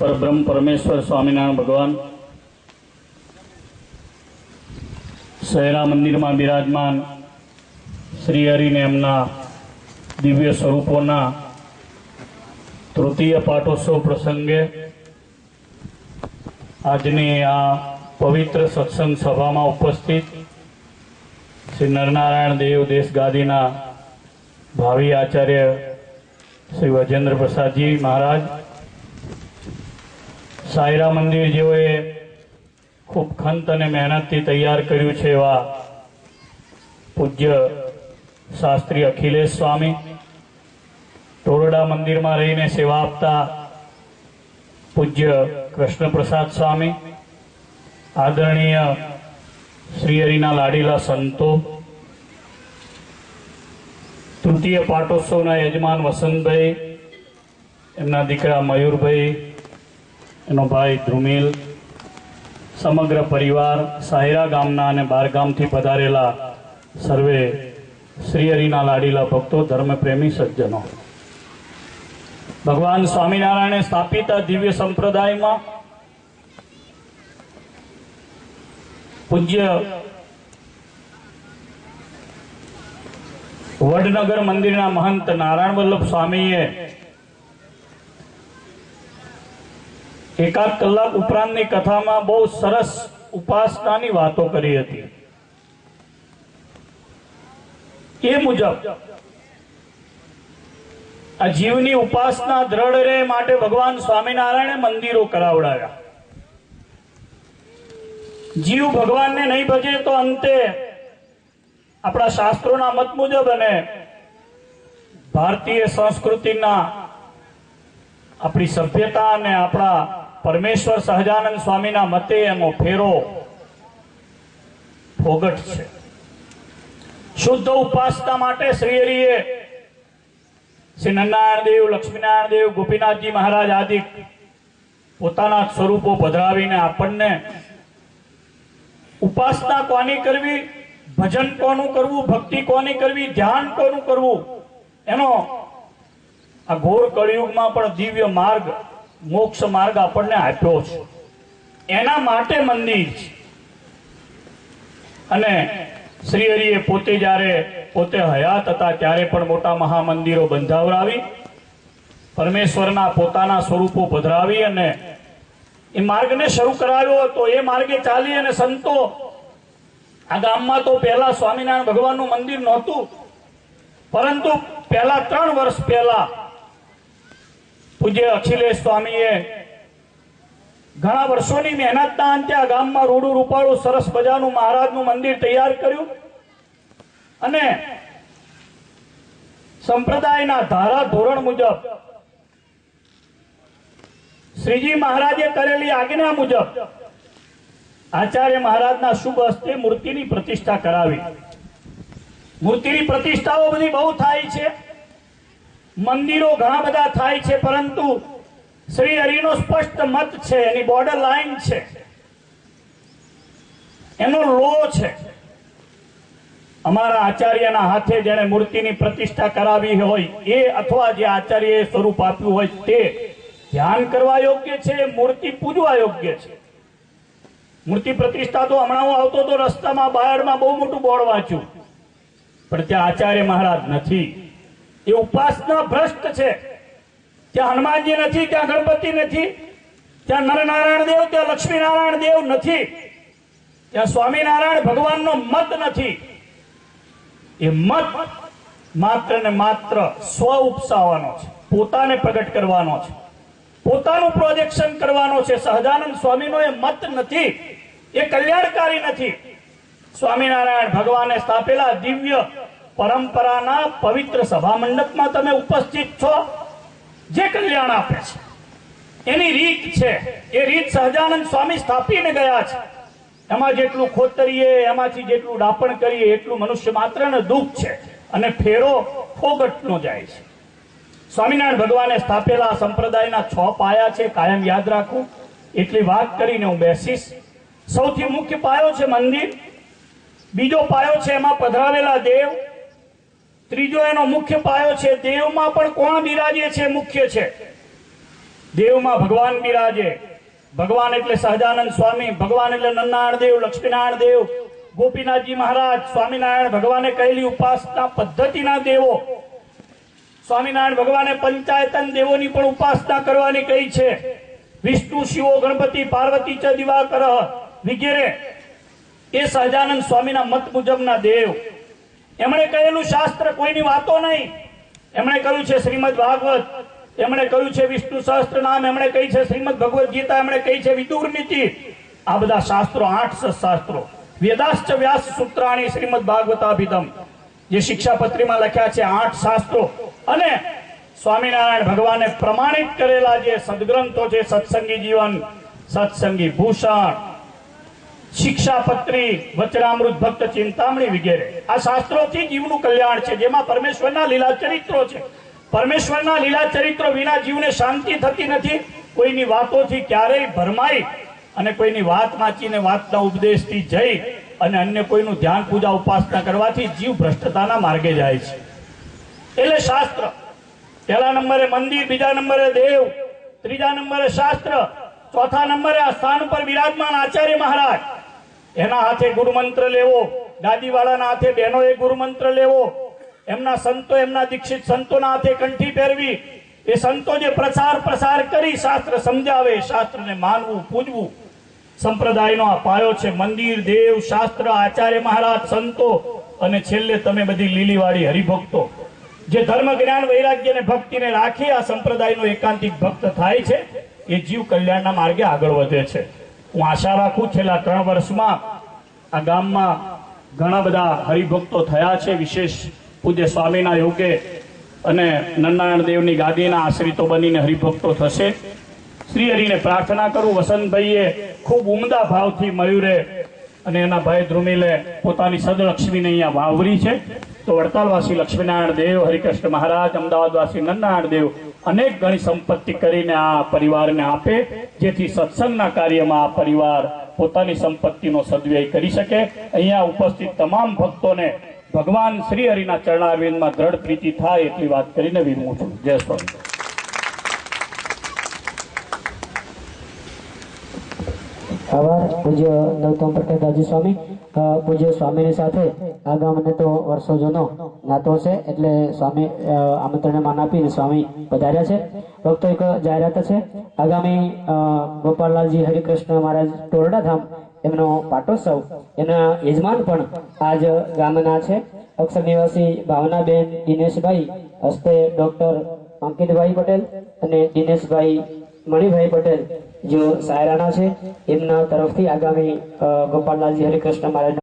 परब्रह्म परमेश्वर स्वामीनारायण भगवान शहरा मंदिर में विराजमान श्री हरि ने एमना दिव्य स्वरूपोना तृतीय पाठोत्सव प्रसंगे आजनी आ पवित्र सत्संग सभा में उपस्थित श्री नरनारायण देव देश गादीना भावी आचार्य श्री वजेन्द्र प्रसाद जी महाराज, सायरा मंदिर जेओए खूब खंत अने मेहनत थी तैयार कर्यु छे एवा पूज्य शास्त्री अखिलेश स्वामी, टोरडा मंदिर में रहीने सेवा आपता पूज्य कृष्ण प्रसाद स्वामी, आदरणीय श्री हरिना लाडीला संतो, तृतीय पाटोत्सवना यजमान वसंतभाई, एमना दीकरा मयूरभाई, एनो भाई ध्रुमिल, समग्र परिवार, सायरा गामना अने बार गामथी पधारेला सर्वे श्री हरिना लाडीला भक्तो, धर्मप्रेमी सज्जनों, भगवान स्वामीनारायणे स्थापित दिव्य संप्रदाय में पूज्य वडनगर मंदिरना महंत नारायण वल्लभ स्वामीए एकाद कलाक उपरांतनी कथामां बहु सरस उपासनानी वातो करी हती। ए मुजब आ जीवनी उपासना दृढ़ रहे माटे भगवान स्वामीनारायणे मंदिरो करावडाव्या। जीव भगवान ने नहीं भजे तो अंते अपना शास्त्रों मत मुजब अने भारतीय संस्कृतिना अपनी सभ्यता ने अपना परमेश्वर सहजानंद स्वामीना मते एनो फेरो फोगट छे। शुद्ध उपासना माटे श्री हरिए श्री नरनारायण देव, लक्ष्मीनारायण देव, गोपीनाथ जी महाराज आदि पोताना स्वरूपो पधरावीने आपणने उपासना कोनी करवी, भजन कोनु करवू, भक्ति कोनी करवी, ध्यान कोनु करवू, एनो आ घोर कलियुग में पण दिव्य मार्ग, मोक्ष मार्ग आपणने आप्यो छे। एना माटे मंदिर छे अने श्री हरिए पोते जारे पोते हयात हता त्यारे पण मोटा महामंदिरो बंधावरावी, परमेश्वरना पोताना स्वरूपो पधरावी अने ए मार्ग ने शुरू कराव्यो तो ए मार्गे चाली अने संतो आ गाममां तो पहेला स्वामीनारायण भगवाननुं मंदिर नहोतुं, परंतु पहेला 3 वर्ष पहेला पूज्य अखिलेश स्वामीए घणा वर्षोनी मेहनतना अंते आ गाममां रूडું રૂપાળું સરસ મજાનું મહારાજનું મંદિર તૈયાર કર્યું અને સંપ્રદાયના ધારા ધોરણ મુજબ श्रीजी महाराजे करेली आज्ञा मुजब आचार्य महाराजना शुभ हस्ते मूर्तिनी प्रतिष्ठा करावी। मूर्तिनी प्रतिष्ठाओ बधी बहु थाय छे, मंदिरो घणा बधा थाय छे, परंतु श्री हरिनो स्पष्ट मत छे, एनी बॉर्डर लाइन छे, एनो लो छे। अमारा आचार्यना हाथे जेने मूर्तिनी प्रतिष्ठा करावी होय ए अथवा जे आचार्यए स्वरूप आप्युं होय ते ध्यान करवा योग्य छे, मूर्ति पूजवा योग्य छे। मूर्ति प्रतिष्ठा तो हमणा हूँ आवतो तो रस्ता में बाहर में बहु मोटू बोर्ड वांच्યું, पण त्या आचार्य महाराज नथी। ए उपासना भ्रष्ट छे। त्या हनुमानजी नथी, त्या गणपति नथी, त्या नरनारायण देव, त्या लक्ष्मीनारायण देव नथी, त्या स्वामीनारायण भगवान नो मत नथी। ए मत मात्र ने मात्र स्व उपसावવાનો છે, પોતાને પ્રગટ કરવાનો છે, પોતાનું પ્રોજેક્શન કરવાનો છે। સહજાનંદ સ્વામીનો એ મત નથી, એ કલ્યાણકારી નથી। સ્વામિનારાયણ ભગવાને સ્થાપેલા દિવ્ય પરંપરાના પવિત્ર સભા મંડપમાં તમે ઉપસ્થિત છો, જે કલ્યાણ આપે છે એની રીત છે। એ રીત સહજાનંદ સ્વામી સ્થાપીને ગયા છે। એમાં જેટલું ખોતરીએ, એમાંથી જેટલું ડાપણ કરીએ એટલું મનુષ્ય માત્રને દુઃખ છે અને ફેરો ફોગટનો જાય છે। स्वामीनारायण भगवाने स्थापेला संप्रदायना 6 पाया छे, कायम याद राखो। एटली वात करीने हूँ बेसीश। सौथी मुख्य पायो छे मंदिर, बीजो पायो छे एमां पधरावेला देव, त्रीजो एनो मुख्य पायो छे देवमां पण कोण बिराजे छे मुख्य छे દેવમાં ભગવાન બિરાજે. ભગવાન એટલે સહજાનંદ સ્વામી, ભગવાન એટલે નન્નારાયણ દેવ, લક્ષ્મીનારાયણ દેવ, ગોપીનાથજી મહારાજ, સ્વામિનારાયણ ભગવાને કહેલી ઉપાસના પદ્ધતિના દેવો. સ્વામિનારાયણ ભગવાને પંચાયતન દેવોની પણ ઉપાસના કરવાની કહી છે. વિષ્ણુ, શિવો, ગણપતિ, પાર્વતી ચ દિવાકર વગેરે એ સહજાનંદ સ્વામીના મત મુજબના દેવ. એમણે કહેલું શાસ્ત્ર કોઈની વાતો નહીં. એમણે કહ્યું છે શ્રીમદ ભાગવત, એમણે કહ્યું છે વિષ્ણુ સહસ્ત્ર નામ, એમણે કહી છે શ્રીમદ ભગવદ ગીતા, એમણે કહી છે વિદુર નીતિ. આ બધા શાસ્ત્રો 8 શાસ્ત્રો, વેદાશ્ચ વ્યાસ સૂત્રાણી શ્રીમદ ભાગવતાભિધમ, જે શિક્ષાપત્રીમાં લખ્યા છે 8 શાસ્ત્રો. અને સ્વામિનારાયણ ભગવાને પ્રમાણિત કરેલા જે સદગ્રંથો છે, સત્સંગી જીવન, સત્સંગી ભૂષણ, શિક્ષાપત્રી, વચનામૃત, ભક્ત ચિંતામણી વગેરે આ શાસ્ત્રોથી જીવનું કલ્યાણ છે, જેમાં પરમેશ્વરના લીલા ચરિત્રો છે. પરમેશ્વરના લીલા ચરિત્રો વિના જીવને શાંતિ થતી નથી. કોઈની વાતોથી ક્યારેય ભરમાઈ અને કોઈની વાત વાંચીને વાતના ઉપદેશથી જઈ અને અન્ય કોઈનું ધ્યાન, પૂજા, ઉપાસના કરવાથી જીવ ભ્રષ્ટતાના માર્ગે જાય છે. એટલે શાસ્ત્ર પહેલા નંબરે મંદિર, બીજા નંબરે દેવ, ત્રીજા નંબરે શાસ્ત્ર, ચોથા નંબરે આ સ્થાન પર વિરાજમાન આચાર્ય મહારાજ. એના હાથે ગુરુમંત્ર લેવો, દાદીવાળાના હાથે બહેનોએ ગુરુમંત્ર લેવો, એમના સંતો, એમના દીક્ષિત સંતોના હાથે કંઠી પહેરવી. એ સંતો જે પ્રસાર કરી શાસ્ત્ર સમજાવે, શાસ્ત્રને માનવું, પૂજવું, સંપ્રદાયનો આ પાયો છે. મંદિર, દેવ, શાસ્ત્ર, આચાર્ય મહારાજ, સંતો અને છેલ્લે તમે બધી લીલીવાળી હરિભક્તો, જે ધર્મ, જ્ઞાન, વૈરાગ્ય અને ભક્તિને રાખી આ સંપ્રદાયનો એકાંતિક ભક્ત થાય છે, એ જીવ કલ્યાણના માર્ગે આગળ વધે છે. હું આશા રાખું છેલ્લા 3 વર્ષમાં આ ગામમાં ઘણા બધા હરિભક્તો થયા છે. વિશેષ પૂજ્ય સ્વામીના યોગે અને નન્નારાયણ દેવની ગાદીના આશ્રિતો બનીને હરિભક્તો થશે. શ્રી હરિને પ્રાર્થના કરું, વસંતભાઈએ ખૂબ ઉમદા ભાવથી મયુરે અને એના ભાઈ ધ્રુમિલે પોતાની સદલક્ષ્મીને અહીંયા વાવરી છે. તો વડતાલવાસી લક્ષ્મીનારાયણ દેવ, હરિકૃષ્ણ મહારાજ, અમદાવાદવાસી નન્નારાયણ દેવ અનેક ગણી સંપત્તિ કરીને આ પરિવારને આપે, જેથી સત્સંગના કાર્યમાં આ પરિવાર પોતાની સંપત્તિનો સદવ્યય કરી શકે. અહીંયા ઉપસ્થિત તમામ ભક્તોને ભગવાન શ્રી હરિના ચરણારવિંદમાં દ્રઢ પ્રીતિ થાય એટલી વાત કરીને વિરમું છું. જય સ્વામી. આભાર પૂજ્ય નવતમ પ્રકાશદાસજી સ્વામી. પૂજ્ય સ્વામીની સાથે આ ગામને તો વર્ષો જૂનો નાતો છે, એટલે સ્વામી આમંત્રણને માન આપીને સ્વામી પધાર્યા છે. ભક્તો એક જાહેરાત છે, આગામી ગોપાલલાલજી હરિકૃષ્ણ મહારાજ ટોરડા ધામ એમનો પાટોત્સવ, એના યજમાન પણ આજ ગામના છે. અક્ષર નિવાસી ભાવનાબેન દિનેશભાઈ હસ્તે ડોક્ટર અંકિતભાઈ પટેલ અને દિનેશભાઈ મણિભાઈ પટેલ જો સાયરાના છે, એમના તરફથી આગામી ગોપાલલાલજી હરિકૃષ્ણ મહારાજ